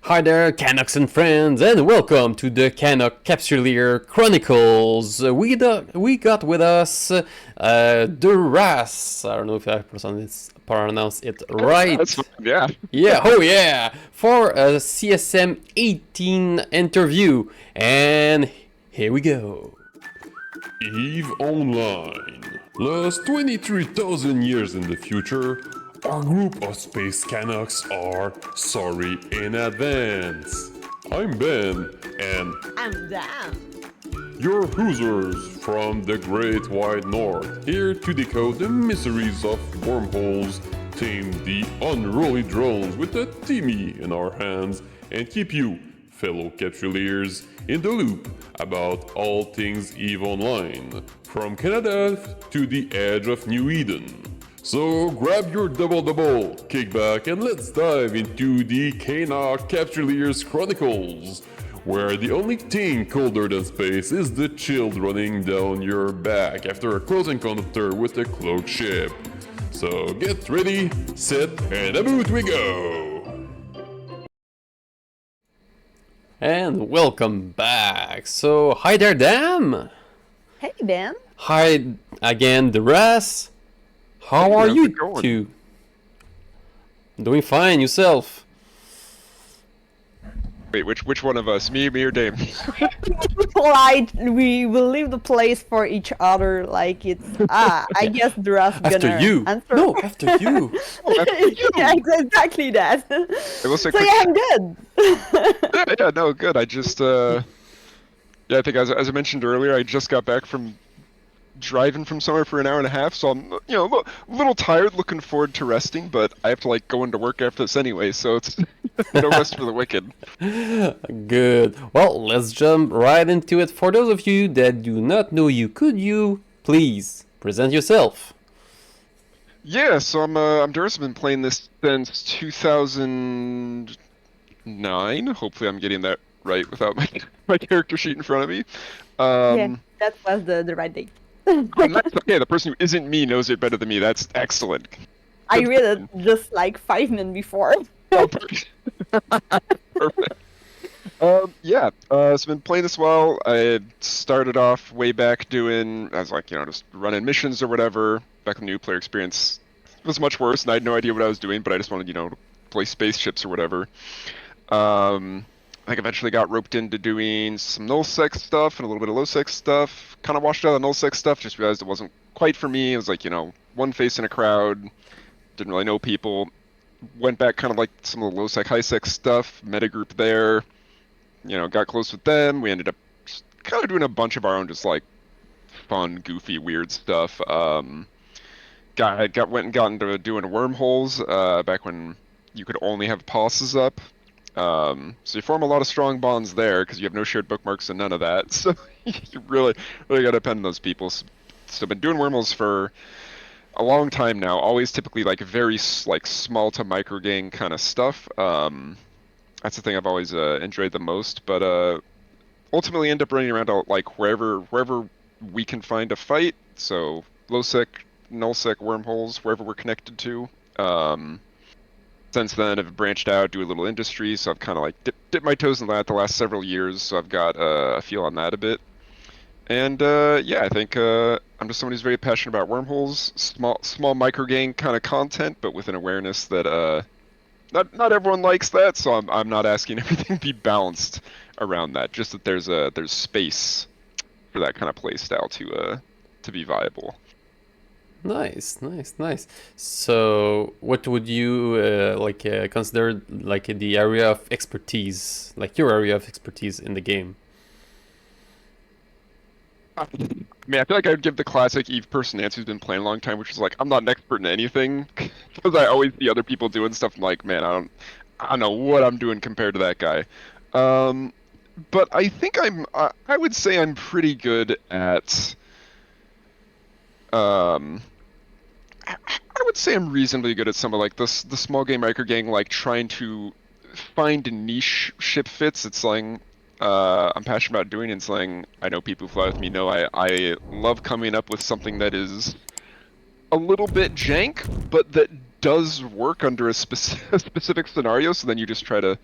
Hi there, Canucks and friends, and welcome to the Canuck Capsuleer Chronicles. We got with us Dhuras. I don't know if I pronounce it right. That's fine, yeah. Yeah, oh yeah, for a CSM18 interview, and here we go. EVE Online. Lost 23,000 years in the future, our group of space Canucks are sorry in advance. I'm Ben, and I'm down. your Hoosers from the Great Wide North, here to decode the mysteries of wormholes, tame the unruly drones with a Timmy in our hands, and keep you, fellow capsuleers, in the loop about all things EVE Online, from Canada to the edge of New Eden. So grab your double, kick back, and let's dive into the Canuck Capsuleers Chronicles, where the only thing colder than space is the chill running down your back after a close encounter with a cloaked ship. So get ready, set, and about we go! And welcome back. So, hi there, Dan. Hey, Ben. Hi again, Dhuras. How are how's you it going? two? Doing fine, yourself? Wait, which one of us? Me or Dame? Like, we will leave the place for each other. Like it's I guess Dhuras After gonna you. answer. No, after you. Yeah, exactly that. It looks like So yeah, I'm good. yeah, no, good. I just yeah, I think as I mentioned earlier, I just got back from driving from somewhere for an hour and a half, so I'm a little tired, looking forward to resting, but I have to like go into work after this anyway, so it's no rest for the wicked. Good. Well, let's jump right into it. For those of you that do not know you, could you please present yourself? Yeah, so I'm Dhuras. I've been playing this since 2009. Hopefully I'm getting that right without my character sheet in front of me. Yeah, that was the right date. And that's okay. The person who isn't me knows it better than me. That's excellent. I read it just like 5 minutes before. Oh, perfect. Perfect. Yeah. So I've been playing this while. I had started off way back doing, I was like, just running missions or whatever. Back when the new player experience was much worse, and I had no idea what I was doing, but I just wanted, to play spaceships or whatever. I think eventually got roped into doing some nullsec stuff and a little bit of lowsec stuff. Kind of washed out the nullsec stuff, just realized it wasn't quite for me. It was like, one face in a crowd, didn't really know people. Went back kind of like some of the lowsec, highsec stuff, met a group there, got close with them. We ended up just kind of doing a bunch of our own just like fun, goofy, weird stuff. Went and got into doing wormholes back when you could only have pulses up. So you form a lot of strong bonds there because you have no shared bookmarks and none of that. So you really got to depend on those people. So I've been doing wormholes for a long time now. Always typically like very like small to micro gang kind of stuff. That's the thing I've always enjoyed the most. But ultimately end up running around like wherever we can find a fight. So low sec, null sec, wormholes, wherever we're connected to. Since then, I've branched out, do a little industry, so I've kind of like dipped my toes in that the last several years, so I've got a feel on that a bit. And yeah, I think I'm just someone who's very passionate about wormholes, small micro gang kind of content, but with an awareness that not everyone likes that, so I'm not asking everything to be balanced around that, just that there's space for that kind of play style to be viable. Nice. So, what would you consider like the area of expertise, like your area of expertise in the game? I mean, I feel like I'd give the classic EVE person answer who's been playing a long time, which is like, I'm not an expert in anything, because I always see other people doing stuff. I'm like, man, I don't know what I'm doing compared to that guy. But I think I would say I'm pretty good at. I would say I'm reasonably good at some of like the small game micro gang, like trying to find niche ship fits. It's like I'm passionate about doing, and it's like I know people who fly with me know I love coming up with something that is a little bit jank, but that does work under a specific scenario. So then you just try to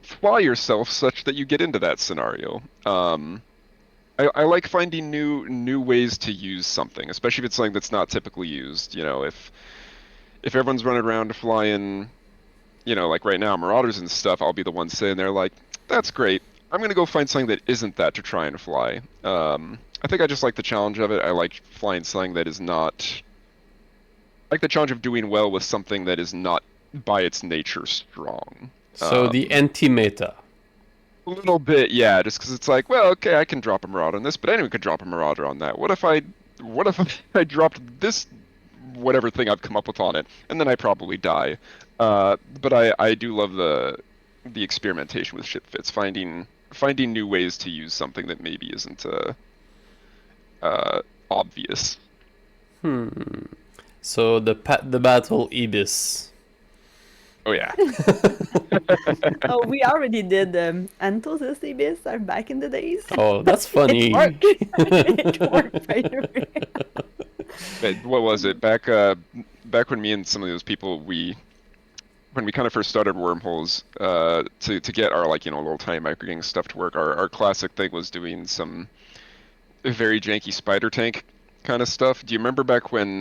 fly yourself such that you get into that scenario. I like finding new ways to use something, especially if it's something that's not typically used. You know, if everyone's running around flying, you know, like right now, Marauders and stuff, I'll be the one sitting there like, that's great. I'm gonna go find something that isn't that to try and fly. I think I just like the challenge of it. I like flying something that is not, like the challenge of doing well with something that is not by its nature strong. So the anti-meta. A little bit, yeah, just because it's like, well, okay, I can drop a Marauder on this, but anyone could drop a Marauder on that. What if I dropped this whatever thing I've come up with on it, and then I probably die. But I do love the experimentation with ship fits, finding new ways to use something that maybe isn't obvious. So the battle Ibis. Oh yeah. Oh, we already did Antos SCBs are back in the days. Oh, that's funny. It worked. It worked, by the way. But what was it back when me and some of those people when we kind of first started wormholes to get our like, you know, little tiny microgame stuff to work, our classic thing was doing some very janky spider tank kind of stuff. Do you remember back when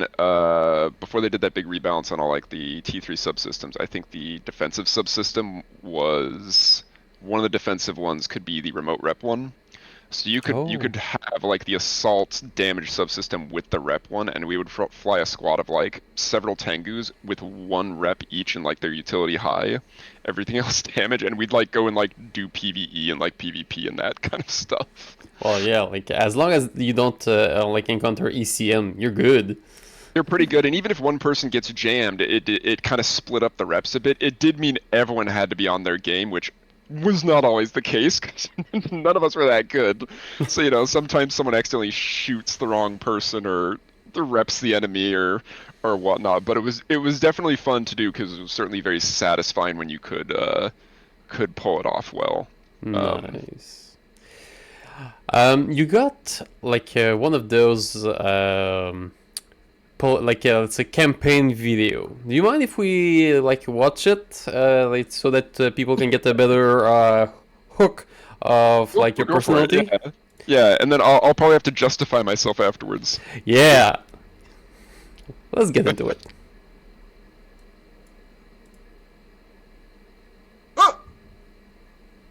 before they did that big rebalance on all like the T3 subsystems? I think the defensive subsystem was one of the defensive ones could be the remote rep one. So you could have like the assault damage subsystem with the rep one, and we would fly a squad of like several Tengus with one rep each and like their utility high, everything else damage, and we'd like go and like do PvE and like PvP and that kind of stuff. Well, yeah, like as long as you don't like encounter ECM, you're good. They're pretty good, and even if one person gets jammed, it kind of split up the reps a bit. It did mean everyone had to be on their game, which was not always the case, because none of us were that good. So, you know, sometimes someone accidentally shoots the wrong person or reps the enemy or whatnot. But it was definitely fun to do, because it was certainly very satisfying when you could pull it off well. Nice. You got like one of those it's a campaign video. Do you mind if we like watch it, like so that people can get a better hook of like your personality? Yeah, and then I'll probably have to justify myself afterwards. Yeah. Let's get into it.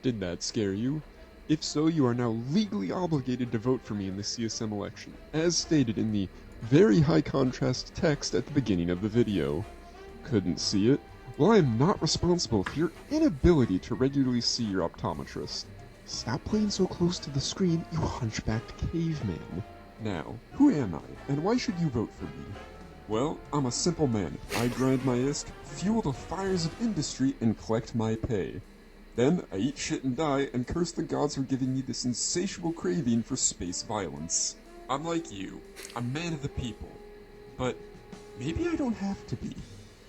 Did that scare you? If so, you are now legally obligated to vote for me in the CSM election, as stated in the very high contrast text at the beginning of the video. Couldn't see it? Well, I am not responsible for your inability to regularly see your optometrist. Stop playing so close to the screen, you hunchbacked caveman. Now, who am I, and why should you vote for me? Well, I'm a simple man. I grind my isk, fuel the fires of industry, and collect my pay. Then, I eat shit and die, and curse the gods for giving me this insatiable craving for space violence. I'm like you, a man of the people. But maybe I don't have to be.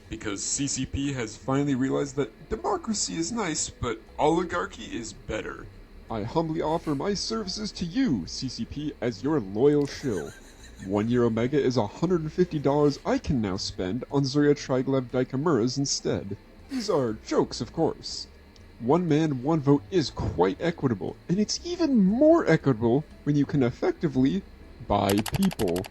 Because CCP has finally realized that democracy is nice, but oligarchy is better. I humbly offer my services to you, CCP, as your loyal shill. 1 year Omega is $150 I can now spend on Zoria Triglav Dikamuras instead. These are jokes, of course. One man, one vote is quite equitable, and it's even more equitable when you can effectively buy people.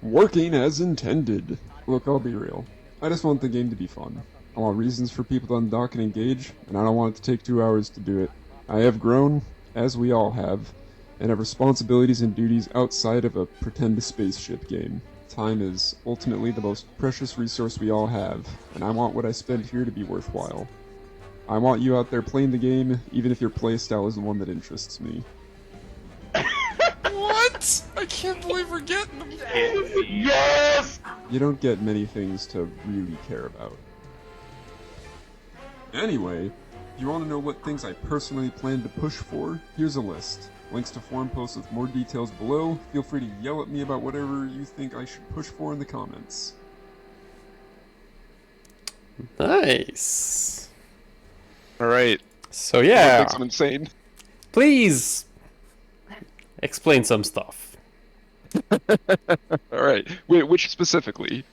Working as intended. Look, I'll be real. I just want the game to be fun. I want reasons for people to undock and engage, and I don't want it to take 2 hours to do it. I have grown, as we all have, and have responsibilities and duties outside of a pretend spaceship game. Time is ultimately the most precious resource we all have, and I want what I spend here to be worthwhile. I want you out there playing the game, even if your playstyle is the one that interests me. What? I can't believe we're getting them. Yes! You don't get many things to really care about. Anyway, if you want to know what things I personally plan to push for, here's a list. Links to forum posts with more details below. Feel free to yell at me about whatever you think I should push for in the comments. Nice. Alright. So yeah, Thanks, I'm insane. please explain some stuff. Alright. Wait, which specifically?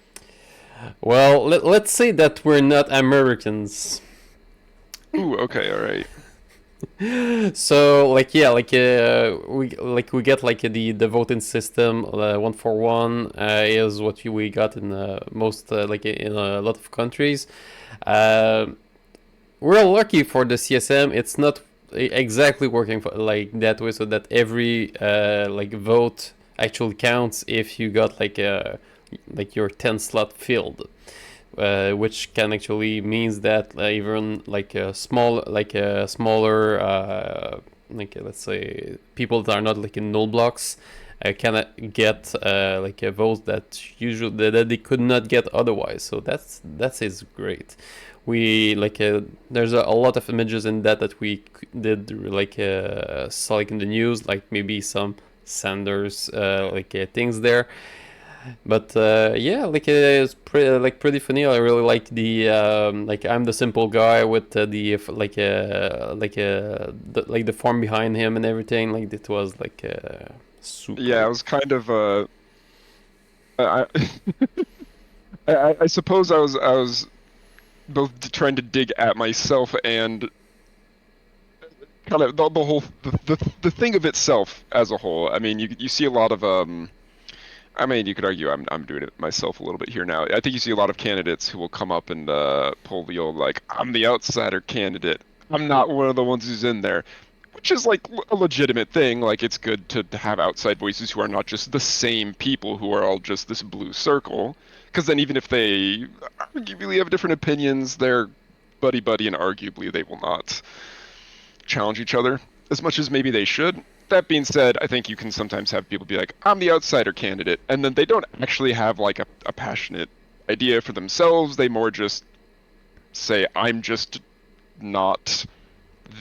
Well, let's say that we're not Americans. Ooh, okay, alright. So like yeah, we get like the voting system 1-for-1 is what we got in most like in a lot of countries. Uh, we're lucky for the CSM. It's not exactly working for, like that way, so that every like vote actually counts if you got like your 10 slot filled. Which can actually means that even like a smaller let's say people that are not like in null blocks can get like a vote that usually that they could not get otherwise. So that is great. We like there's a lot of images in that we did like saw like in the news, like maybe some Sanders things there. But yeah, like it's pretty funny. I really like the like I'm the simple guy with like the form behind him and everything. Like it was like super. Yeah, I was kind of I I suppose I was both trying to dig at myself and kind of the whole the thing of itself as a whole. I mean, you see a lot of I mean, you could argue I'm doing it myself a little bit here now. I think you see a lot of candidates who will come up and pull the old like I'm the outsider candidate. I'm not one of the ones who's in there, which is like a legitimate thing. Like it's good to have outside voices who are not just the same people who are all just this blue circle. Because then even if they arguably have different opinions, they're buddy and arguably they will not challenge each other as much as maybe they should. That being said, I think you can sometimes have people be like, I'm the outsider candidate, and then they don't actually have like a passionate idea for themselves. They more just say, I'm just not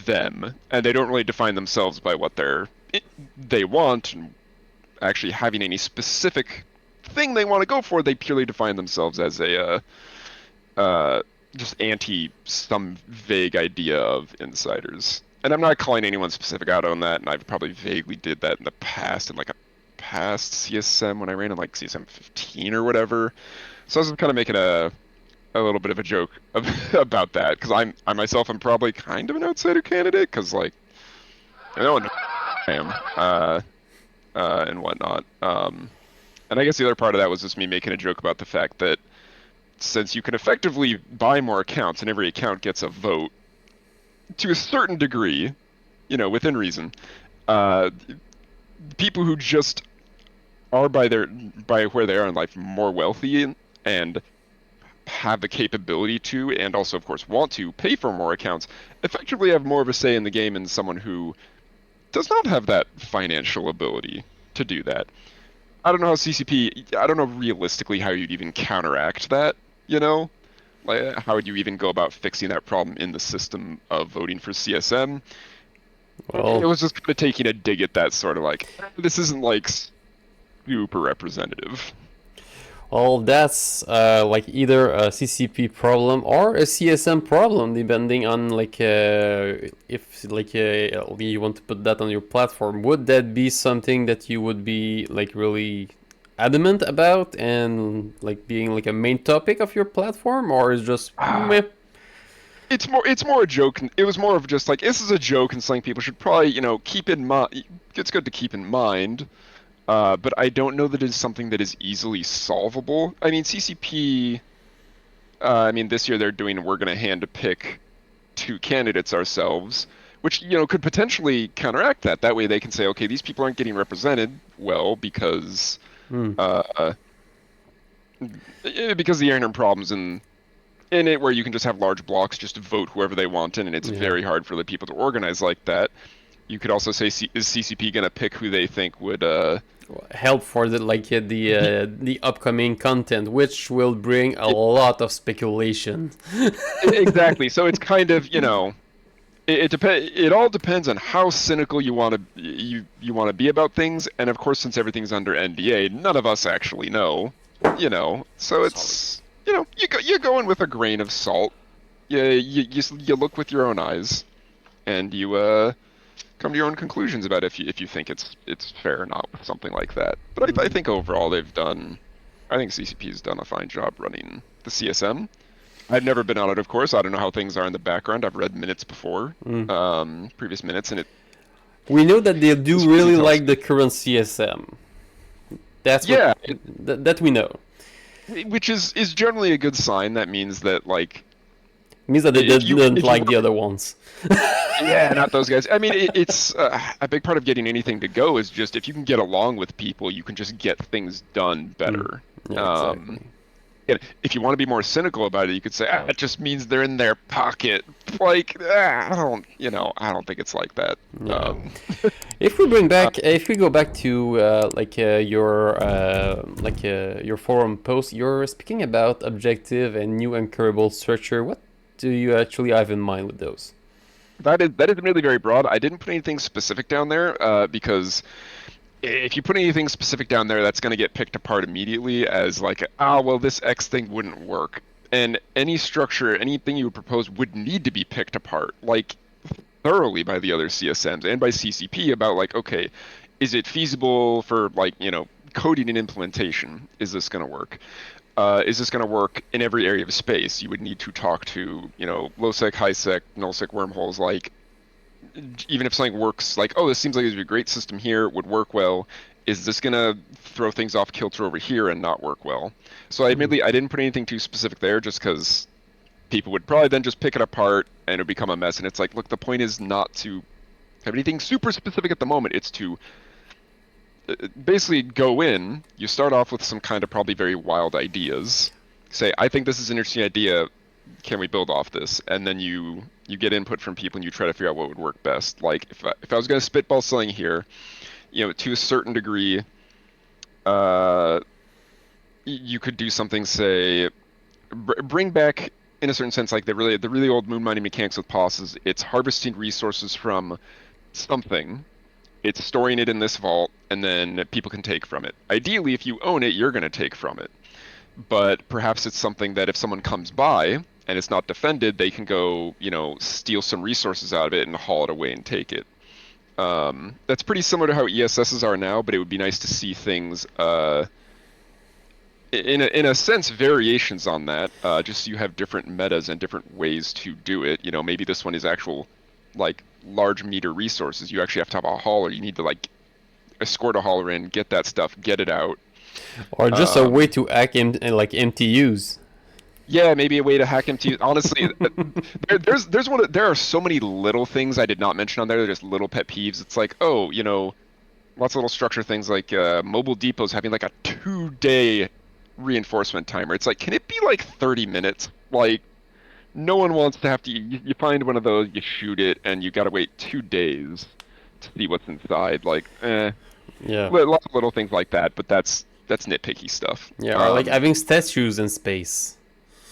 them, and they don't really define themselves by what they want and actually having any specific thing they want to go for. They purely define themselves as a just anti some vague idea of insiders. And I'm not calling anyone specific out on that, and I've probably vaguely did that in the past, in like a past CSM when I ran in like CSM18 or whatever. So I was kind of making a little bit of a joke about that, because I myself am probably kind of an outsider candidate, because like I know what I am, and whatnot. And I guess the other part of that was just me making a joke about the fact that since you can effectively buy more accounts and every account gets a vote, to a certain degree, you know, within reason, people who just are by where they are in life more wealthy and have the capability to, and also of course want to, pay for more accounts, effectively have more of a say in the game than someone who does not have that financial ability to do that. I don't know how I don't know realistically how you'd even counteract that, you know? Like, how would you even go about fixing that problem in the system of voting for CSM? Well, it was just kind of taking a dig at that sort of like, this isn't like super representative. well, that's like either a CCP problem or a CSM problem, depending on like if like you want to put that on your platform. Would that be something that you would be like really adamant about and like being like a main topic of your platform, or is just meh? It's more a joke. It was more of just like, this is a joke and something people should probably, you know, keep in mind. It's good to keep in mind. But I don't know that it's something that is easily solvable. I mean, CCP, I mean, this year they're doing, we're going to hand to pick 2 candidates ourselves, which, you know, could potentially counteract that. That way they can say, okay, these people aren't getting represented well because the inherent problems in it where you can just have large blocks just to vote whoever they want in, and it's very hard for the people to organize like that. You could also say, is CCP going to pick who they think would help for the upcoming content, which will bring a lot of speculation. Exactly. So it's kind of, you know, it all depends on how cynical you want to you want to be about things, and of course, since everything's under NDA, none of us actually know, you know. So it's, you know, you're going with a grain of salt. You look with your own eyes, and you come to your own conclusions about if you think it's fair or not with something like that. But I think overall I think CCP's done a fine job running the CSM. I've never been on it, of course. I don't know how things are in the background. I've read minutes before, previous minutes, and We know that they do This really tells- like the current CSM. That's yeah, what that we know. which is generally a good sign. That means that like It means that they if you didn't if you like the other ones. yeah, not those guys. I mean, it's a big part of getting anything to go is just if you can get along with people, you can just get things done better. Yeah, exactly. And if you want to be more cynical about it, you could say, it just means they're in their pocket. Like, I don't think it's like that. Yeah. If we bring back, if we go back to your forum post, you're speaking about objective and new anchorable structure. What do you actually have in mind with those? That is really very broad. I didn't put anything specific down there because if you put anything specific down there, that's going to get picked apart immediately as like, well, this X thing wouldn't work. And any structure, anything you would propose would need to be picked apart, like thoroughly by the other CSMs and by CCP about like, okay, is it feasible for like, coding and implementation? Is this going to work? Is this going to work in every area of space? You would need to talk to, low-sec, high-sec, null-sec wormholes, like, even if something works like, this seems like it'd be a great system here, would work well, is this going to throw things off kilter over here and not work well? So I didn't put anything too specific there just because people would probably then just pick it apart and it would become a mess. And it's like, look, the point is not to have anything super specific at the moment. It's to basically go in, you start off with some kind of probably very wild ideas. Say, I think this is an interesting idea. Can we build off this? And then you get input from people and you try to figure out what would work best. Like if I was going to spitball something here, to a certain degree, you could do something, say, bring back in a certain sense like the really old moon mining mechanics with POSs. It's harvesting resources from something. It's storing it in this vault, and then people can take from it. Ideally, if you own it, you're going to take from it. But perhaps it's something that if someone comes by and it's not defended, they can go, steal some resources out of it and haul it away and take it. That's pretty similar to how ESSs are now, but it would be nice to see things, in a sense, variations on that, just so you have different metas and different ways to do it. Maybe this one is actual, like, large meter resources. You actually have to have a hauler. You need to, like, escort a hauler in, get that stuff, get it out. Or just a way to hack like MTUs. Yeah, maybe a way to hack MTUs. Honestly, there are so many little things I did not mention on there. They're just little pet peeves. It's like, lots of little structure things like mobile depots having like a 2-day reinforcement timer. It's like, can it be like 30 minutes? Like, no one wants to have to. You find one of those, you shoot it, and you gotta wait 2 days to see what's inside. Like, Yeah. lots of little things like that. But that's nitpicky stuff. Yeah, or like having statues in space.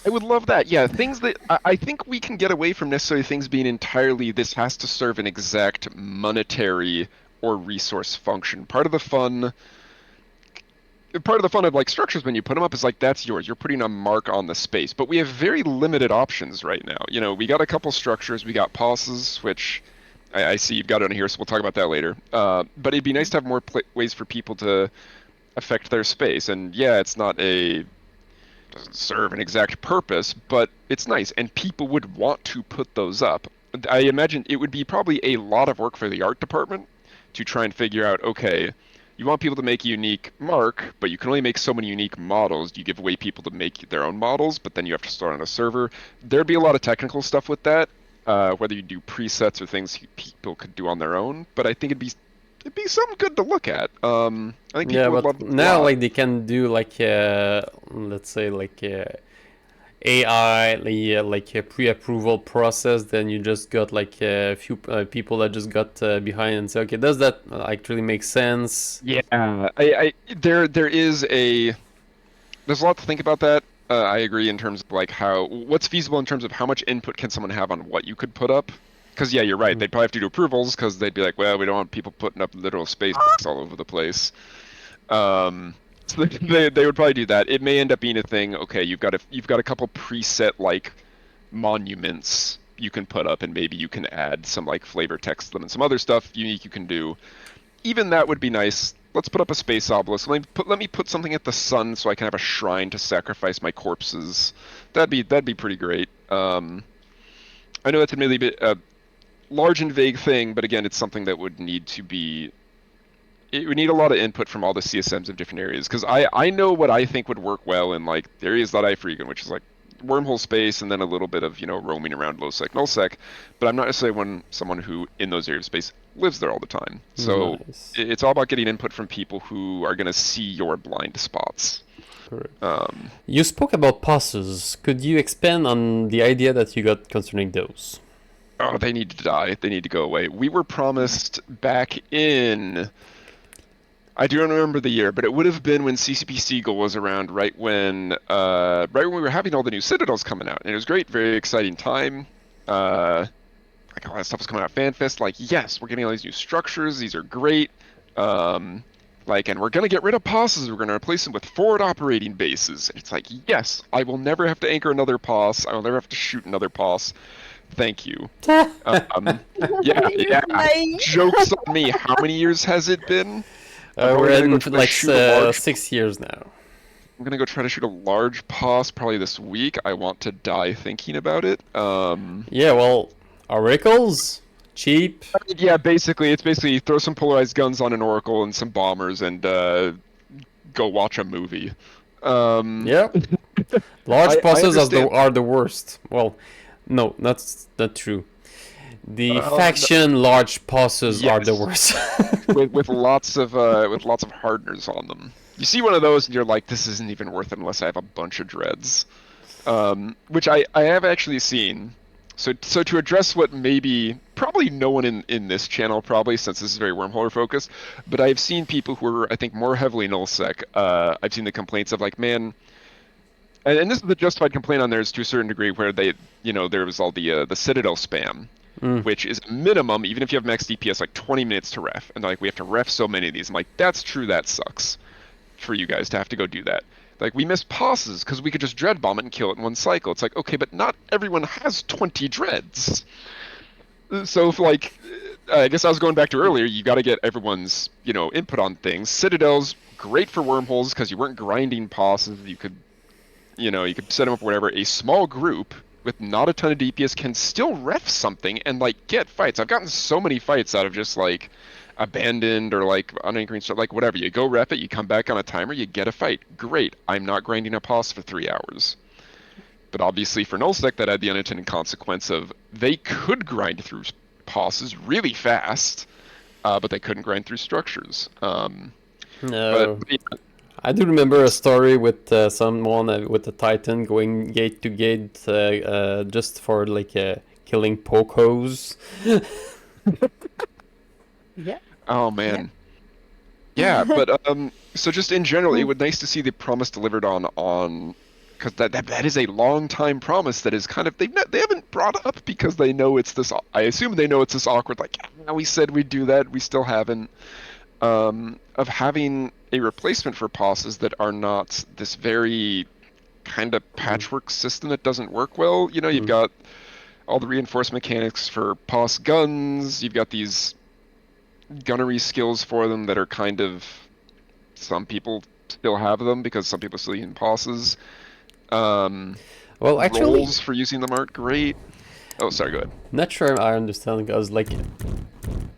I would love that. Yeah, things that I think we can get away from necessarily things being entirely this has to serve an exact monetary or resource function. Part of the fun of like structures when you put them up is like that's yours. You're putting a mark on the space. But we have very limited options right now. We got a couple structures. We got POSs, which I see you've got it on here, so we'll talk about that later. But it'd be nice to have more ways for people to affect their space. And yeah, it's not doesn't serve an exact purpose, but it's nice, and people would want to put those up. I imagine it would be probably a lot of work for the art department to try and figure out, okay, you want people to make a unique mark, but you can only make so many unique models. You give away people to make their own models, but then you have to start on a server. There'd be a lot of technical stuff with that, whether you do presets or things people could do on their own, but I think it'd be something good to look at. I think people would love it. Now, like, they can do like let's say like AI, like a pre-approval process. Then you just got like a few people that just got behind and say, okay, does that actually make sense? Yeah, there's a lot to think about that. I agree in terms of like what's feasible in terms of how much input can someone have on what you could put up. Because, yeah, you're right. They'd probably have to do approvals because they'd be like, well, we don't want people putting up literal space all over the place. So they would probably do that. It may end up being a thing. Okay, you've got a couple preset like monuments you can put up, and maybe you can add some like flavor text to them and some other stuff unique you can do. Even that would be nice. let's put up a space obelisk. Let me put something at the sun so I can have a shrine to sacrifice my corpses. That'd be pretty great. I know that's admittedly a bit large and vague thing, but again, it's something that would need to be. It would need a lot of input from all the CSMs of different areas, because I know what I think would work well in like areas that I frequent, which is like wormhole space and then a little bit of roaming around low sec null sec, but I'm not necessarily someone who in those areas of space lives there all the time. So Nice. it's all about getting input from people who are going to see your blind spots. Correct. You spoke about passes. Could you expand on the idea that you got concerning those? Oh, they need to die. They need to go away. We were promised back in. I do not remember the year, but it would have been when CCP Seagull was around, right when we were having all the new Citadels coming out, and it was great, very exciting time. Like a lot of stuff was coming out at FanFest. Like, yes, we're getting all these new structures. These are great. And we're gonna get rid of POSs. We're gonna replace them with forward operating bases. And it's like, yes, I will never have to anchor another POS. I will never have to shoot another POS. Thank you. Yeah. Nice. Jokes on me. How many years has it been? We're gonna in go try to like shoot a large- 6 years now. I'm gonna go try to shoot a large POS probably this week. I want to die thinking about it. Yeah, well, oracles, cheap. Yeah, it's basically throw some polarized guns on an oracle and some bombers and go watch a movie. Yeah, large I passes understand. are the worst. Well, no, that's not true. The Well, faction large passes are the Yes. worst. with lots of hardeners on them. You see one of those and you're like, this isn't even worth it unless I have a bunch of dreads. Which I have actually seen. So to address what probably no one in this channel probably, since this is very wormhole focused, but I've seen people who are I think more heavily nullsec. I've seen the complaints of like, man, and this is the justified complaint on theirs to a certain degree, where there was all the Citadel spam. Which is minimum, even if you have max DPS, like 20 minutes to ref. And like, we have to ref so many of these. I'm like, that's true, that sucks for you guys to have to go do that. Like, we missed pauses because we could just dread bomb it and kill it in one cycle. It's like, okay, but not everyone has 20 dreads. So if I guess I was going back to earlier, you got to get everyone's, input on things. Citadels, great for wormholes because you weren't grinding pauses. You could set them up whatever. A small group with not a ton of DPS can still ref something and get fights. I've gotten so many fights out of just abandoned or unanchoring stuff, whatever. You go ref it, you come back on a timer, you get a fight. Great. I'm not grinding a pause for 3 hours. But obviously for nullsec that had the unintended consequence of they could grind through pauses really fast, but they couldn't grind through structures. No. But I do remember a story with someone with a Titan going gate to gate just for killing pocos. Yeah. Oh man. Yeah, but so just in general, it would nice to see the promise delivered on because that is a long time promise that is kind of they haven't brought up because they know it's this. I assume they know it's this awkward we said we'd do that, we still haven't. Of having a replacement for pauses that are not this very kind of patchwork system that doesn't work well. You've got all the reinforced mechanics for pause guns. You've got these gunnery skills for them that are kind of, some people still have them because some people still use pauses. Well, actually, Roles for using them aren't great. Oh, sorry, go ahead. not sure I understand because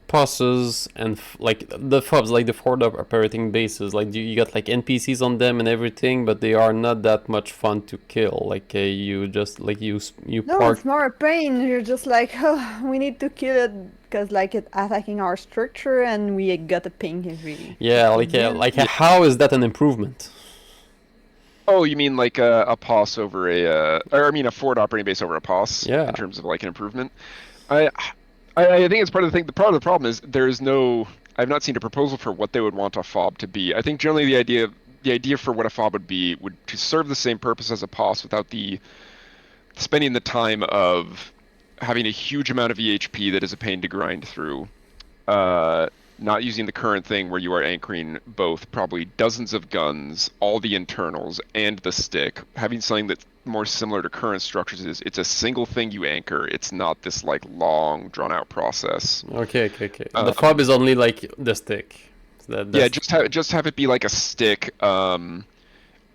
pauses and the FOBs, the forward operating bases, you got NPCs on them and everything, but they are not that much fun to kill. You just you No, park. it's more a pain. You're just like, oh, we need to kill it because it's attacking our structure and we got a ping every. Yeah, how is that an improvement? Oh, you mean a pause over a forward operating base over a pause? Yeah. In terms of an improvement. I think it's part of the thing. Part of the problem is I've not seen a proposal for what they would want a FOB to be. I think generally the idea for what a FOB would be would to serve the same purpose as a pause without spending the time of having a huge amount of EHP that is a pain to grind through. Not using the current thing where you are anchoring both probably dozens of guns, all the internals, and the stick. Having something that's more similar to current structures is it's a single thing you anchor. It's not this long, drawn-out process. Okay. The FOB is only the stick. Yeah, just have it be like a stick.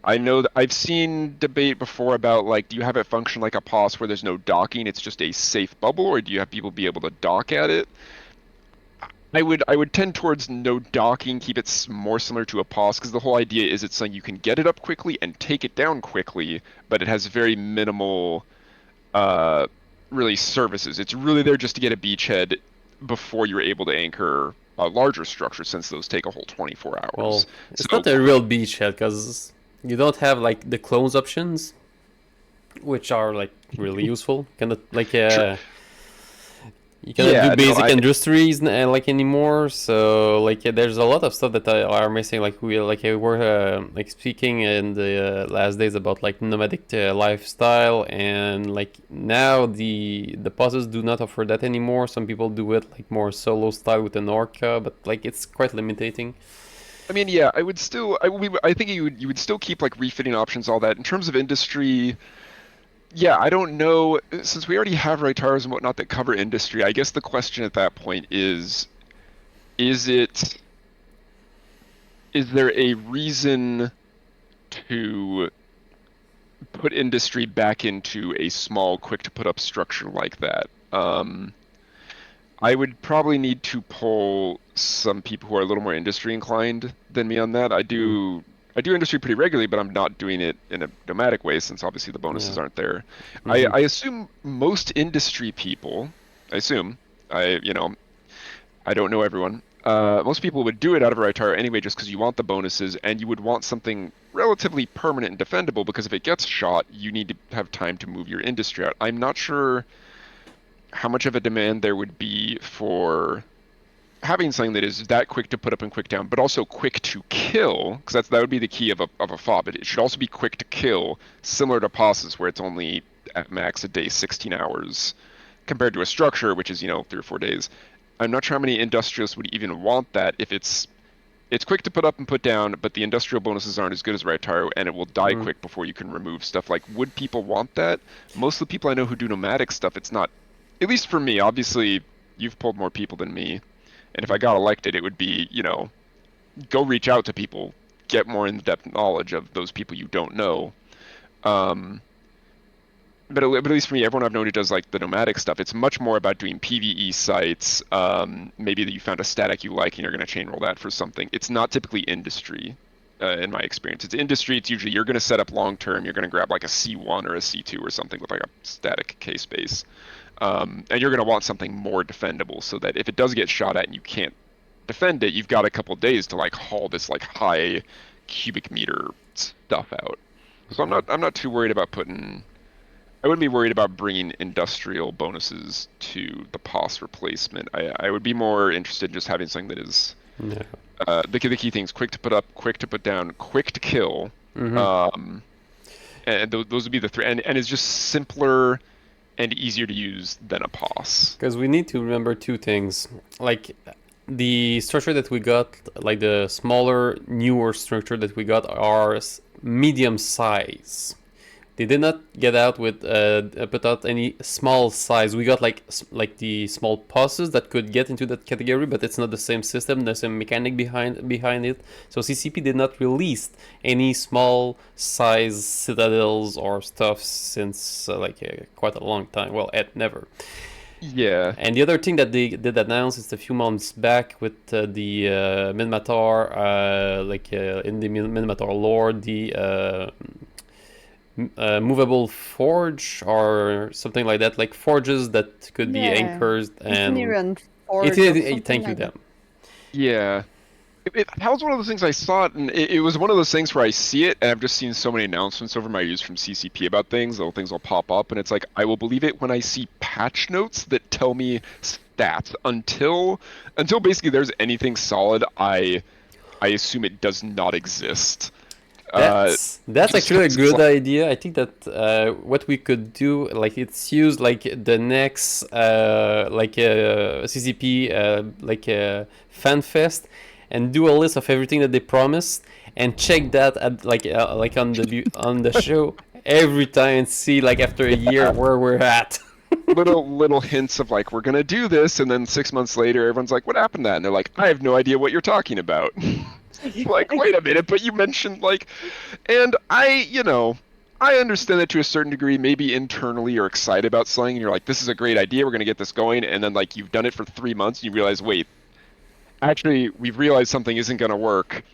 I know that I've seen debate before about like, do you have it function like a POS where there's no docking, it's just a safe bubble, or do you have people be able to dock at it? I would tend towards no docking, keep it more similar to a POS, because the whole idea is it's something you can get it up quickly and take it down quickly, but it has very minimal, really services. It's really there just to get a beachhead before you're able to anchor a larger structure, since those take a whole 24 hours. Well, it's So- not a real beachhead because you don't have like the clones options, which are like really useful. Cannot like you cannot Yeah, do no, basic I- industries like anymore. So like there's a lot of stuff that are missing. Like we were like speaking in the last days about like nomadic lifestyle, and like now the pauses do not offer that anymore. Some people do it like more solo style with an orca, but like it's quite limiting. I mean, yeah, I would still, I think you would still keep like refitting options, all that. In terms of industry, yeah, I don't know. Since we already have Raitars and whatnot that cover industry, I guess the question at that point is there a reason to put industry back into a small, quick to put up structure like that? I would probably need to pull some people who are a little more industry inclined than me on that. I do industry pretty regularly, but I'm not doing it in a nomadic way, since obviously the bonuses aren't there. I assume most industry people, I don't know everyone. Most people would do it out of a Raitar anyway, just because you want the bonuses, and you would want something relatively permanent and defendable, because if it gets shot, you need to have time to move your industry out. I'm not sure how much of a demand there would be for having something that is that quick to put up and quick down, but also quick to kill, because that would be the key of a FOB. It should also be quick to kill, similar to POSes, where it's only at max a day 16 hours, compared to a structure, which is 3 or 4 days. I'm not sure how many industrialists would even want that if it's quick to put up and put down, but the industrial bonuses aren't as good as Raitaro, and it will die quick before you can remove stuff. Like, would people want that? Most of the people I know who do nomadic stuff, it's not. At least for me, obviously, you've pulled more people than me. And if I got elected, it would be, go reach out to people, get more in-depth knowledge of those people you don't know. But at least for me, everyone I've known who does like the nomadic stuff, it's much more about doing PvE sites. Maybe that you found a static you like and you're going to chain roll that for something. It's not typically industry. In my experience, it's industry. It's usually you're going to set up long term. You're going to grab like a C1 or a C2 or something with like a static K space. And you're going to want something more defendable, so that if it does get shot at and you can't defend it, you've got a couple days to like haul this like high cubic meter stuff out. So I'm not too worried about I wouldn't be worried about bringing industrial bonuses to the POS replacement. I would be more interested in just having something that is the key things: quick to put up, quick to put down, quick to kill. And those would be the three, and it's just simpler and easier to use than a POS. Because we need to remember two things. Like the structure that we got, like the smaller, newer structure that we got, are medium size. They did not get out with put out any small size. We got like the small pauses that could get into that category, but it's not the same system, the same mechanic behind it. So CCP did not release any small size citadels or stuff since quite a long time. Well, never. Yeah. And the other thing that they did announce is a few months back with the Minmatar, in the Minmatar lore, the movable forge or something like that, like forges that could be anchors and thank you, Dan. Yeah. That was one of those things I saw it, and it was one of those things where I see it, and I've just seen so many announcements over my years from CCP about things. Little things will pop up, and it's like, I will believe it when I see patch notes that tell me stats. Until basically there's anything solid, I assume it does not exist. That's actually a good idea. I think that what we could do, like it's used like the next CCP FanFest, and do a list of everything that they promised, and check that at like on the show every time, and see like after a year where we're at. little hints of like, we're gonna do this, and then 6 months later, everyone's like, what happened to that? And they're like, I have no idea what you're talking about. It's like, wait a minute, but you mentioned like, and I understand that to a certain degree. Maybe internally you're excited about something, and you're like, this is a great idea, we're gonna get this going, and then like you've done it for 3 months, and you realize, wait, actually, we've realized something isn't gonna work.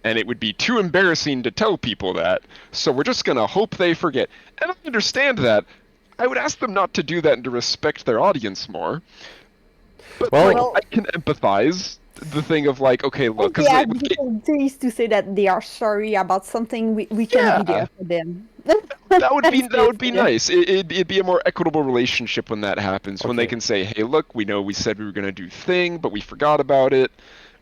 And it would be too embarrassing to tell people that, so we're just gonna hope they forget. And I understand that. I would ask them not to do that and to respect their audience more. But Well- like, I can empathize the thing of like, okay, look, They have different days to say that they are sorry about something. We can be Yeah. there for them. that would be Yeah. nice. It'd be a more equitable relationship when that happens. When they Okay. can say, hey, look, we know we said we were gonna do thing, but we forgot about it.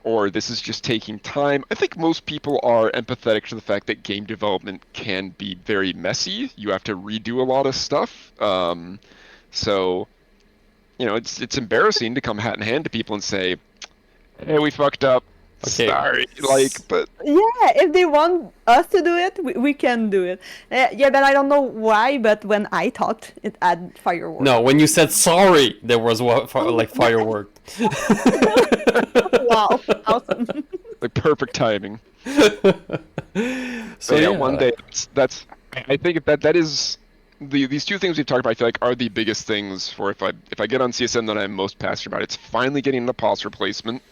Or this is just taking time. I think most people are empathetic to the fact that game development can be very messy. You have to redo a lot of stuff. So, it's embarrassing to come hat in hand to people and say, "Hey, we fucked up. Okay. Sorry." Like, but Yeah, if they want us to do it, we can do it. Yeah, but I don't know why, but when I talked, it had fireworks. No, when you said sorry, there was like firework. Wow, awesome. like perfect timing. So Yeah, one day that's I think that is these two things we've talked about, I feel like, are the biggest things for if I get on CSM that I'm most passionate about. It's finally getting into pause replacement.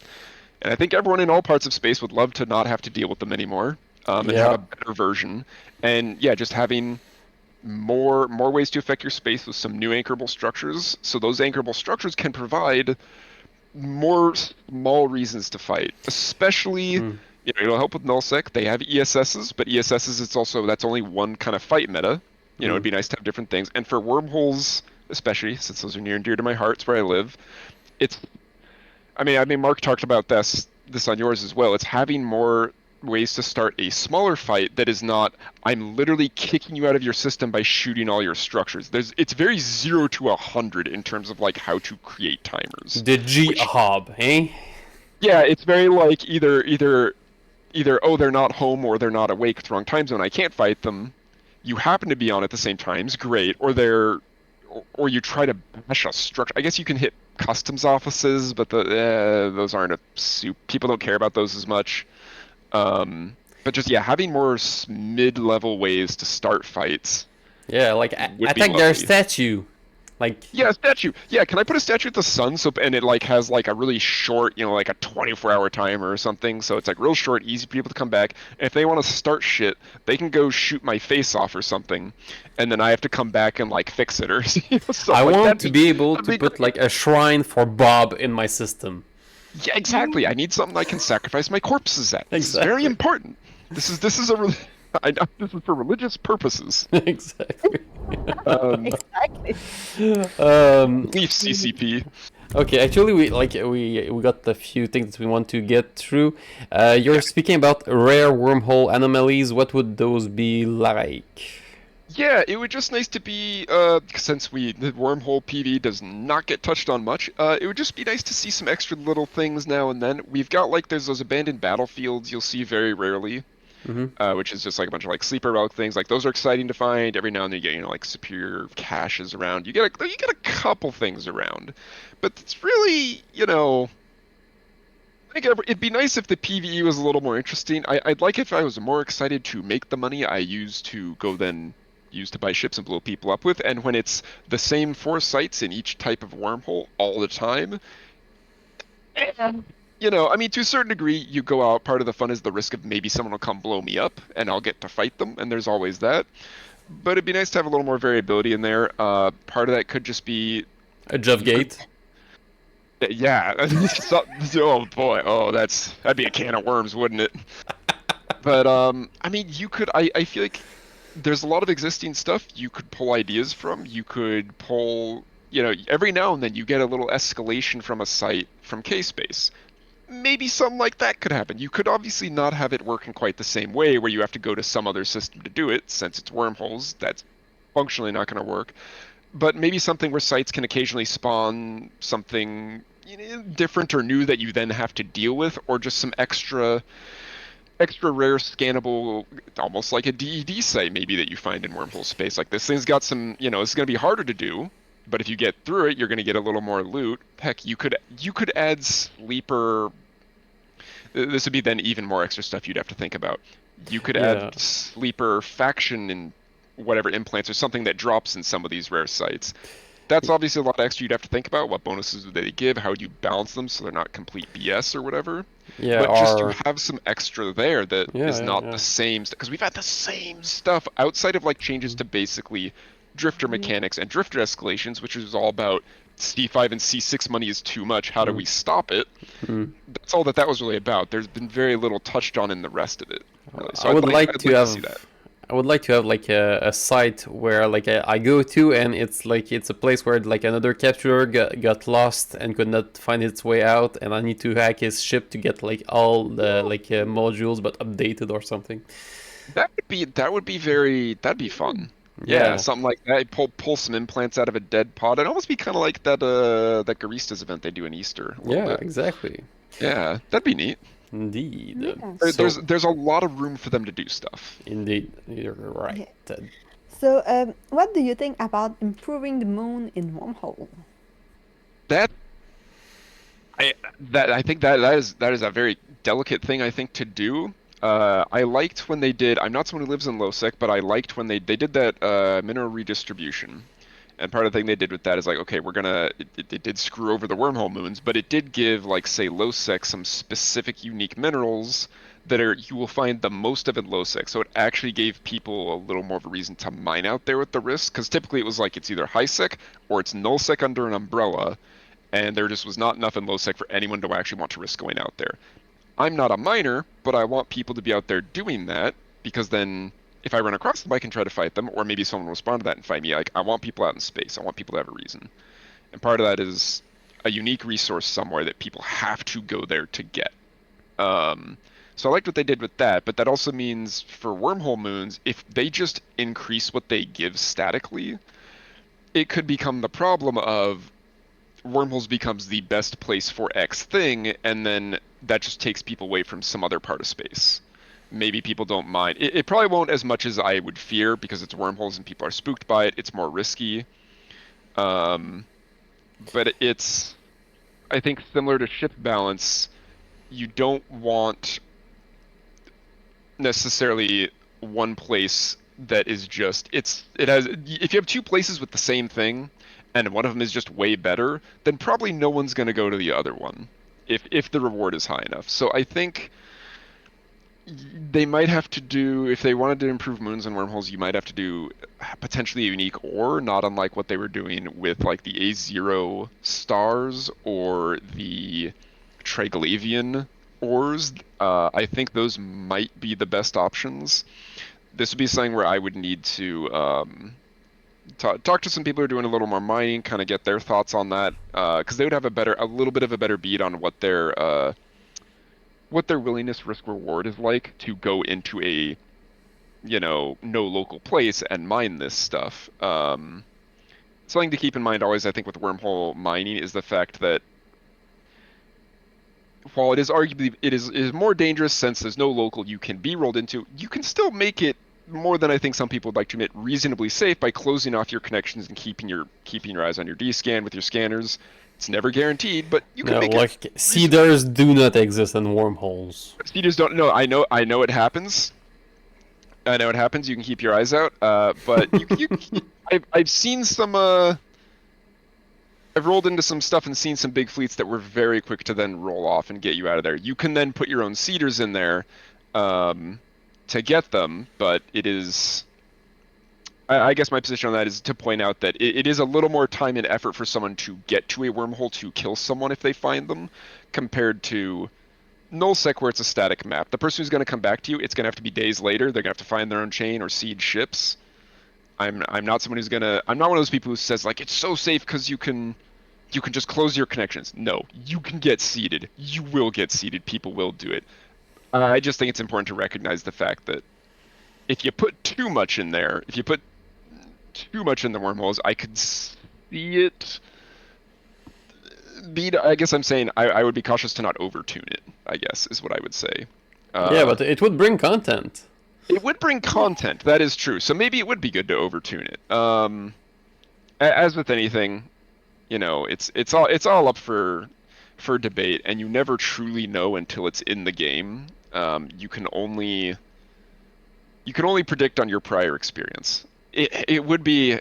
And I think everyone in all parts of space would love to not have to deal with them anymore. And Yeah. have a better version. And yeah, just having more ways to affect your space with some new anchorable structures. So those anchorable structures can provide more small reasons to fight, especially it'll help with nullsec. They have ESSs, but ESSs that's only one kind of fight meta. It'd be nice to have different things. And for wormholes, especially since those are near and dear to my heart, it's where I live. I mean, Mark talked about this on yours as well. It's having more ways to start a smaller fight that is not, I'm literally kicking you out of your system by shooting all your structures. It's very 0 to 100 in terms of like how to create timers. The G hub, eh? Yeah, it's very like either oh, they're not home, or they're not awake, it's the wrong time zone, I can't fight them. You happen to be on at the same times, great. Or you try to bash a structure. I guess you can hit customs offices, but those aren't people don't care about those as much. But just having more mid-level ways to start fights. Yeah, like Would be attack their lovely. statue. Like Yeah, statue. Yeah, can I put a statue at the sun and it like has like a really short, like a 24-hour timer or something, so it's like real short, easy for people to come back. And if they want to start shit, they can go shoot my face off or something, and then I have to come back and like fix it or something. I like want that. to be able that'd to be put great. like a shrine for Bob in my system. Yeah, exactly. I need something I can sacrifice my corpses at. This is very Exactly. important. This is this is for religious purposes. Exactly. Exactly. Leaf CCP. Okay, actually, we got a few things that we want to get through. You're speaking about rare wormhole anomalies. What would those be like? Yeah, it would just nice to be, since the wormhole PV does not get touched on much, it would just be nice to see some extra little things now and then. We've got, like, there's those abandoned battlefields you'll see very rarely, which is just, like, a bunch of, like, sleeper relic things. Like, those are exciting to find. Every now and then you get, like, superior caches around. You get a couple things around. But it's really, I think it'd be nice if the PvE was a little more interesting. I'd like if I was more excited to make the money I use to buy ships and blow people up with, and when it's the same 4 sites in each type of wormhole all the time. And, I mean, to a certain degree, you go out, part of the fun is the risk of maybe someone will come blow me up, and I'll get to fight them, and there's always that. But it'd be nice to have a little more variability in there. Part of that could just be... A Jove Gate. Yeah. Oh boy, that'd be a can of worms, wouldn't it? But, I mean, I feel like there's a lot of existing stuff you could pull ideas from. You could pull, every now and then you get a little escalation from a site from K-Space. Maybe something like that could happen. You could obviously not have it work in quite the same way where you have to go to some other system to do it, since it's wormholes. That's functionally not going to work. But maybe something where sites can occasionally spawn something different or new that you then have to deal with, or just some extra rare scannable, almost like a DED site maybe that you find in wormhole space. Like, this thing's got some, it's going to be harder to do, But if you get through it, you're going to get a little more loot. Heck, you could add sleeper. This would be then even more extra stuff you'd have to think about. You could Yeah. add sleeper faction and whatever implants or something that drops in some of these rare sites. That's obviously a lot extra you'd have to think about. What bonuses do they give? How do you balance them so they're not complete BS or whatever? Yeah, But just to or have some extra there that is not the same, because we've had the same stuff outside of like changes to basically drifter mechanics and drifter escalations, which is all about C5 and C6 money is too much. How do we stop it? That's all that was really about. There's been very little touched on in the rest of it. Really. So I would like I'd to like have. to see that. I would like to have like a site where like I go to and it's like it's a place where like another capturer got lost and could not find its way out, and I need to hack his ship to get like all the like modules but updated or something. That'd be fun. Yeah, something like that. Pull some implants out of a dead pod. It'd almost be kind of like that that Garistas event they do in Easter. A little bit. Exactly. Yeah, that'd be neat. Indeed. Yeah. There's a lot of room for them to do stuff. Indeed, you're right. So, what do you think about improving the moon in Wormhole? I think that is a very delicate thing I think to do. I liked when they did. I'm not someone who lives in Losec, but I liked when they did that mineral redistribution. And part of the thing they did with that is like, okay, it did screw over the wormhole moons, but it did give, like, say, Losec some specific unique minerals that you will find the most of in Losec. So it actually gave people a little more of a reason to mine out there with the risk, because typically it was like it's either high sec or it's null sec under an umbrella, and there just was not enough in Losec for anyone to actually want to risk going out there. I'm not a miner, but I want people to be out there doing that, because then if I run across them, I can try to fight them, or maybe someone will respond to that and fight me. Like, I want people out in space. I want people to have a reason. And part of that is a unique resource somewhere that people have to go there to get. So I liked what they did with that, but that also means for wormhole moons, if they just increase what they give statically, it could become the problem of wormholes becomes the best place for X thing, and then that just takes people away from some other part of space. Maybe people don't mind. It probably won't as much as I would fear, because it's wormholes and people are spooked by it. It's more risky. But it's, I think, similar to ship balance, you don't want necessarily one place that is just, if you have two places with the same thing, and one of them is just way better, then probably no one's going to go to the other one, if the reward is high enough. So I think they might have to do, if they wanted to improve moons and wormholes, you might have to do potentially a unique ore, not unlike what they were doing with like the A0 stars or the Triglavian ores. I think those might be the best options. This would be something where I would need to talk to some people who are doing a little more mining, kind of get their thoughts on that, because they would have a little bit of a better beat on what their willingness risk reward is like to go into a, no local place and mine this stuff. Something to keep in mind always, I think, with wormhole mining is the fact that while it is arguably, it is more dangerous since there's no local you can be rolled into, you can still make it more than I think some people would like to admit reasonably safe by closing off your connections and keeping your eyes on your D-scan with your scanners. It's never guaranteed, but you can make it. Seeders do not exist in wormholes. Seeders don't. No, I know it happens. I know it happens. You can keep your eyes out. But I've seen some. I've rolled into some stuff and seen some big fleets that were very quick to then roll off and get you out of there. You can then put your own seeders in there to get them, but it is. I guess my position on that is to point out that it is a little more time and effort for someone to get to a wormhole to kill someone if they find them, compared to nullsec where it's a static map. The person who's going to come back to you, it's going to have to be days later. They're going to have to find their own chain or seed ships. I'm not someone who's gonna. I'm not one of those people who says like it's so safe because you can just close your connections. No, you can get seeded. You will get seeded. People will do it. I just think it's important to recognize the fact that if you put too much in there, if you put too much in the wormholes, I could see it. I guess I'm saying I would be cautious to not overtune it, I guess, is what I would say. Yeah, but it would bring content. It would bring content, that is true. So maybe it would be good to overtune it. And as with anything, you know, it's all up for debate, and you never truly know until it's in the game. You can only predict on your prior experience. It would be,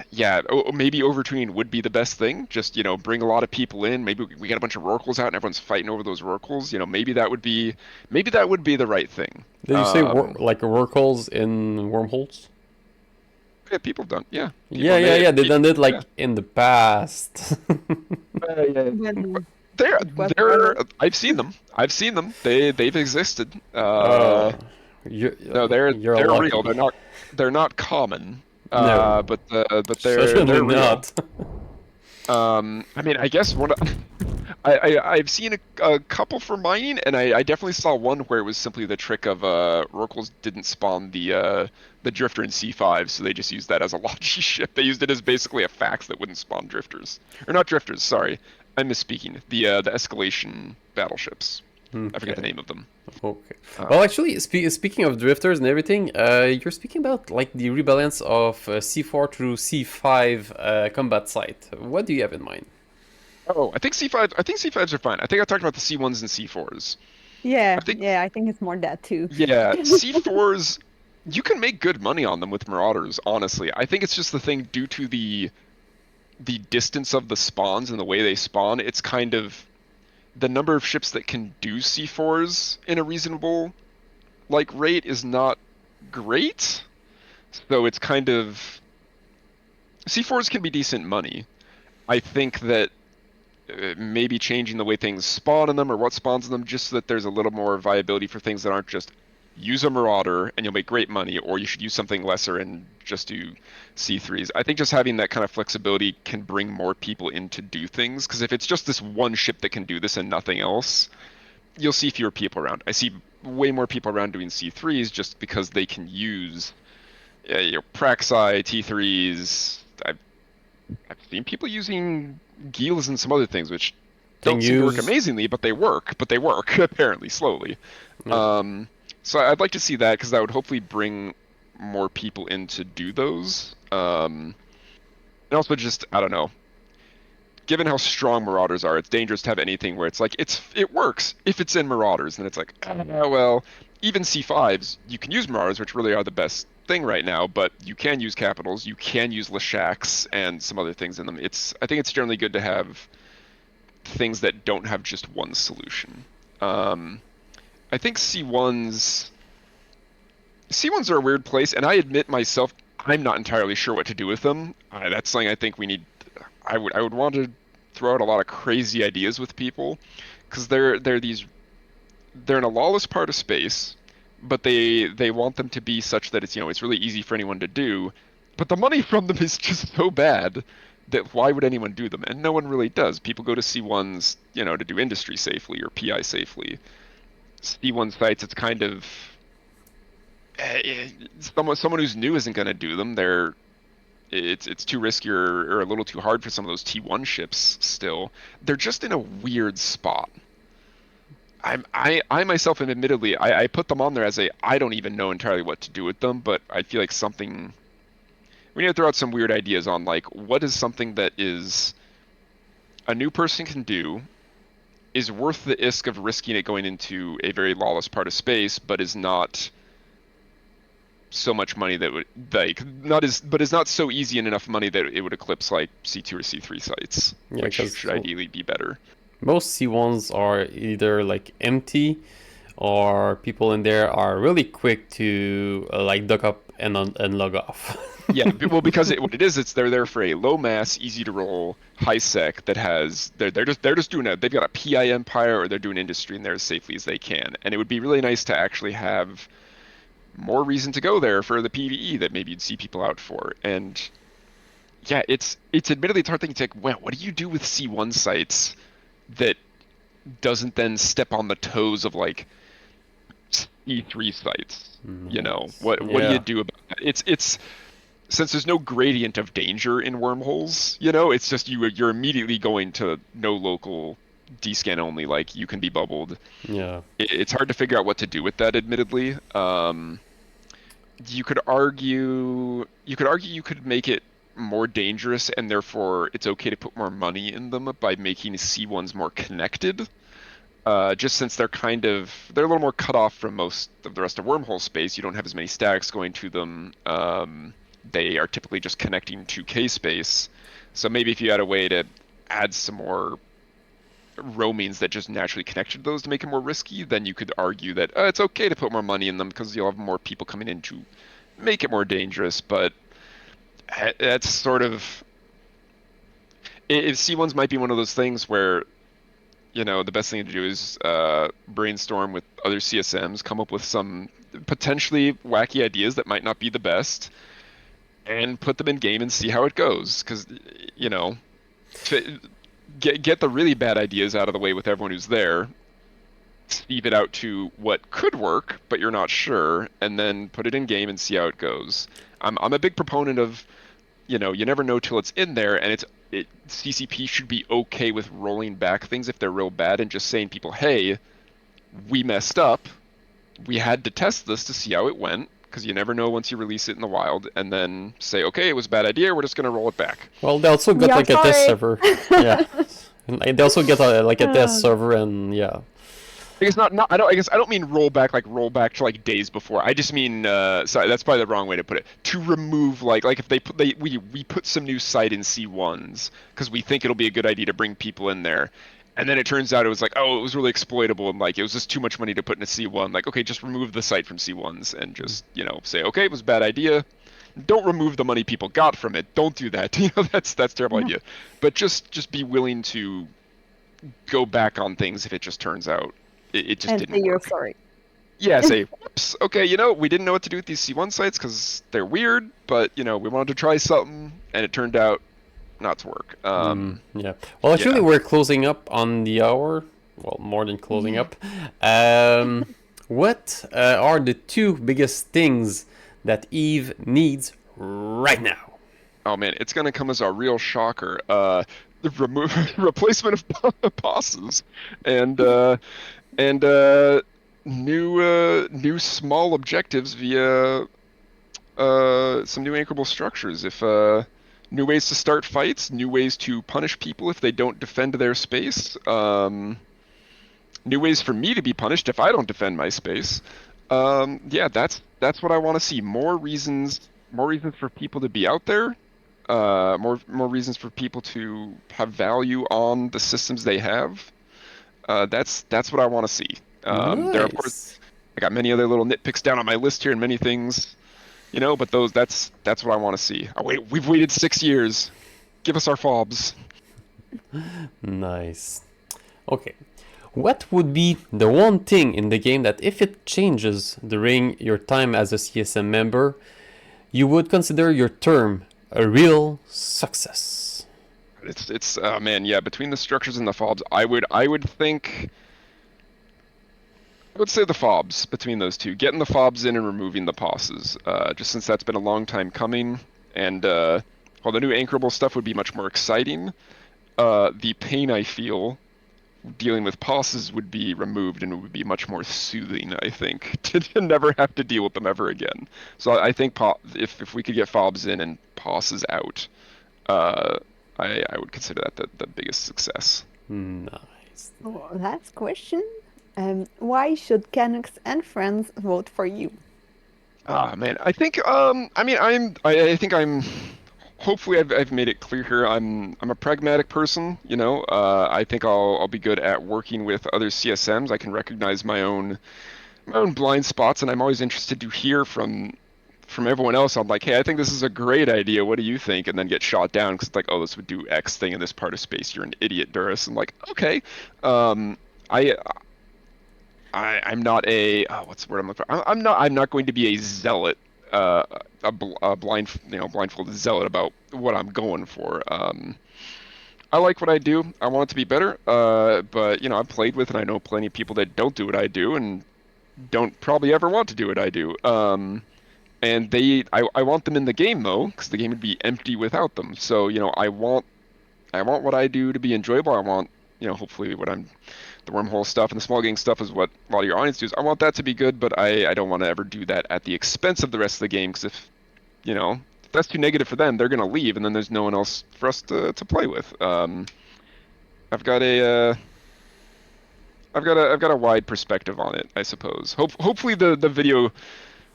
yeah, maybe overtuning would be the best thing. Just, you know, bring a lot of people in. Maybe we get a bunch of Rorquals out and everyone's fighting over those Rorquals. You know, maybe that would be the right thing. Did you say like wormholes in wormholes? Yeah, people have done. Yeah. Yeah. They done it like in the past. When They're it was they're. I've seen them. They've existed. Oh, No, they're lucky. real. They're not common. No. But Certainly they're real. not. I mean, I guess I've seen a couple for mining, and I definitely saw one where it was simply the trick of Rorquals didn't spawn the drifter in C5, so they just used that as a Logi ship. They used it as basically a fax that wouldn't spawn drifters, or not drifters. Sorry, I'm misspeaking. The escalation battleships. I forget the name of them. Okay. Well, actually, speaking of drifters and everything, you're speaking about like the rebalance of C4 through C5 combat site. What do you have in mind? Oh, I think C5. I think C5s are fine. I think I talked about the C1s and C4s. Yeah, I think, I think it's more that too. Yeah, C4s, you can make good money on them with Marauders, honestly. I think it's just the thing due to the distance of the spawns and the way they spawn, it's kind of the number of ships that can do C4s in a reasonable like rate is not great. So it's kind of C4s can be decent money. I think that maybe changing the way things spawn in them or what spawns in them, just so that there's a little more viability for things that aren't just use a Marauder and you'll make great money, or you should use something lesser and just do C3s. I think just having that kind of flexibility can bring more people in to do things, because if it's just this one ship that can do this and nothing else, you'll see fewer people around. I see way more people around doing C3s just because they can use Praxi, T3s. I've seen people using Geels and some other things, which don't seem to work amazingly, but they work. Apparently slowly. Yeah. So I'd like to see that, because that would hopefully bring more people in to do those. And also just, I don't know, given how strong Marauders are, it's dangerous to have anything where it's like, it works if it's in Marauders, and it's like, well, even C5s, you can use Marauders, which really are the best thing right now, but you can use Capitals, you can use Leshaks, and some other things in them. I think it's generally good to have things that don't have just one solution. I think C1s are a weird place, and I admit myself, I'm not entirely sure what to do with them. That's something I think we need. I would want to throw out a lot of crazy ideas with people, because they're in a lawless part of space, but they want them to be such that it's really easy for anyone to do, but the money from them is just so bad that why would anyone do them? And no one really does. People go to C1s, to do industry safely or PI safely. C1 sites, it's kind of someone who's new isn't going to do them. It's too risky or a little too hard for some of those T1 ships still. They're just in a weird spot. I myself am admittedly, I put them on there as I don't even know entirely what to do with them, but I feel like we need to throw out some weird ideas on, like, what is something that is a new person can do, is worth the risk of risking it going into a very lawless part of space, but is not so much money that would but is not so easy and enough money that it would eclipse like C2 or C3 sites, which should ideally be better. Most C1s are either like empty, or people in there are really quick to like duck up and log off. Yeah, well, because what it is, they're there for a low mass, easy to roll, high sec that has they're just doing they've got a PI empire, or they're doing industry in there as safely as they can, and it would be really nice to actually have more reason to go there for the PvE that maybe you'd see people out for. And yeah, it's admittedly it's hard thing to take. Well, what do you do with C1 sites that doesn't then step on the toes of like E3 sites? What do you do about that? It's since there's no gradient of danger in wormholes, it's just you're immediately going to no local D-scan only, like you can be bubbled. Yeah, it's hard to figure out what to do with that, admittedly. You could argue you could make it more dangerous, and therefore it's okay to put more money in them by making C1s more connected. Just since they're a little more cut off from most of the rest of wormhole space. You don't have as many stacks going to them. They are typically just connecting to K space. So maybe if you had a way to add some more roamings that just naturally connect to those to make it more risky, then you could argue that it's okay to put more money in them because you'll have more people coming in to make it more dangerous. But that's sort of... If C1s might be one of those things where, the best thing to do is brainstorm with other CSMs, come up with some potentially wacky ideas that might not be the best, and put them in game and see how it goes. Because, get the really bad ideas out of the way with everyone who's there, steep it out to what could work, but you're not sure, and then put it in game and see how it goes. I'm a big proponent of, you never know till it's in there, and CCP should be okay with rolling back things if they're real bad and just saying people, hey, we messed up. We had to test this to see how it went, because you never know once you release it in the wild, and then say, okay, it was a bad idea, we're just going to roll it back. Well, they also got a test server. Yeah. And they also get a test server, and yeah. I guess I guess I don't mean roll back to days before. I just mean sorry, that's probably the wrong way to put it. To remove if we put some new site in C1s because we think it'll be a good idea to bring people in there, and then it turns out it was it was really exploitable and it was just too much money to put in a C1. Okay, just remove the site from C1s and just say, okay, it was a bad idea. Don't remove the money people got from it. Don't do that. That's a terrible idea. But just be willing to go back on things if it just turns out it just didn't work. You're sorry. Yeah, say, whoops, okay, we didn't know what to do with these C1 sites because they're weird, but, we wanted to try something, and it turned out not to work. Yeah. Well, actually, we're closing up on the hour. Well, more than closing up. What are the two biggest things that Eve needs right now? Oh, man, it's going to come as a real shocker. The replacement of bosses and new small objectives via some new anchorable structures. If new ways to start fights, new ways to punish people if they don't defend their space, new ways for me to be punished if I don't defend my space. Yeah, that's what I want to see. More reasons for people to be out there. More reasons for people to have value on the systems they have. That's what I want to see. Nice. There, of course, I got many other little nitpicks down on my list here and many things, but that's what I want to see. We've waited 6 years. Give us our FOBs. Nice. Okay. What would be the one thing in the game that if it changes during your time as a CSM member, you would consider your term a real success? It's man, yeah, between the structures and the FOBs, I would say the FOBs between those two. Getting the FOBs in and removing the pauses. Just since that's been a long time coming, and while the new anchorable stuff would be much more exciting, the pain I feel dealing with pauses would be removed, and it would be much more soothing, I think, to never have to deal with them ever again. So I think if we could get FOBs in and pauses out, I would consider that the biggest success. Nice. Oh, last question. Why should Canucks and friends vote for you? Ah, man, I think I think I'm hopefully I've made it clear here. I'm a pragmatic person, I think I'll be good at working with other CSMs. I can recognize my own blind spots, and I'm always interested to hear from everyone else. I'm like, hey, I think this is a great idea. What do you think? And then get shot down because it's like, oh, this would do X thing in this part of space. You're an idiot, Dhuras. I'm like, okay. I'm not a what's the word I'm looking for? I'm not going to be a zealot, a blindfolded zealot about what I'm going for. I like what I do. I want it to be better. But I've played with and I know plenty of people that don't do what I do and don't probably ever want to do what I do. And I want them in the game though, because the game would be empty without them. So I want what I do to be enjoyable. I want hopefully the wormhole stuff and the small game stuff is what a lot of your audience does. I want that to be good, but I don't want to ever do that at the expense of the rest of the game, because if that's too negative for them, they're gonna leave, and then there's no one else for us to play with. I've got a wide perspective on it, I suppose. Hopefully the video,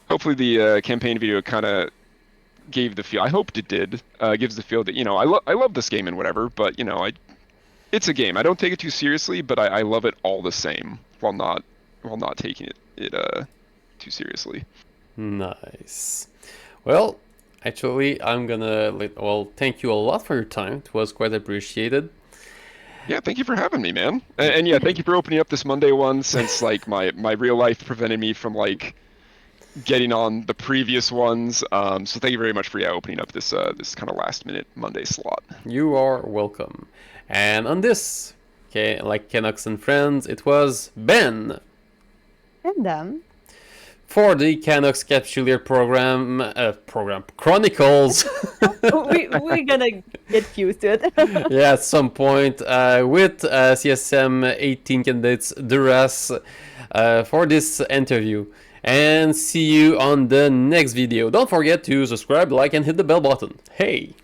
hopefully the campaign video kind of gave the feel. I hoped it did. Gives the feel that, you know, I love this game and whatever, but you know, it's a game. I don't take it too seriously, but I love it all the same while not taking it too seriously. Nice. Well, actually, I'm gonna thank you a lot for your time. It was quite appreciated. Yeah, thank you for having me, man. And yeah, thank you for opening up this Monday one, since like my real life prevented me from like getting on the previous ones. So thank you very much for opening up this this kind of last minute Monday slot. You are welcome. And on this, okay, like Canucks and Friends, it was Ben And then for the Canucks Capsuleer program Chronicles. we're gonna get used to it. Yeah, at some point with CSM18 candidates Dhuras for this interview. And see you on the next video. Don't forget to subscribe, like, and hit the bell button. Hey!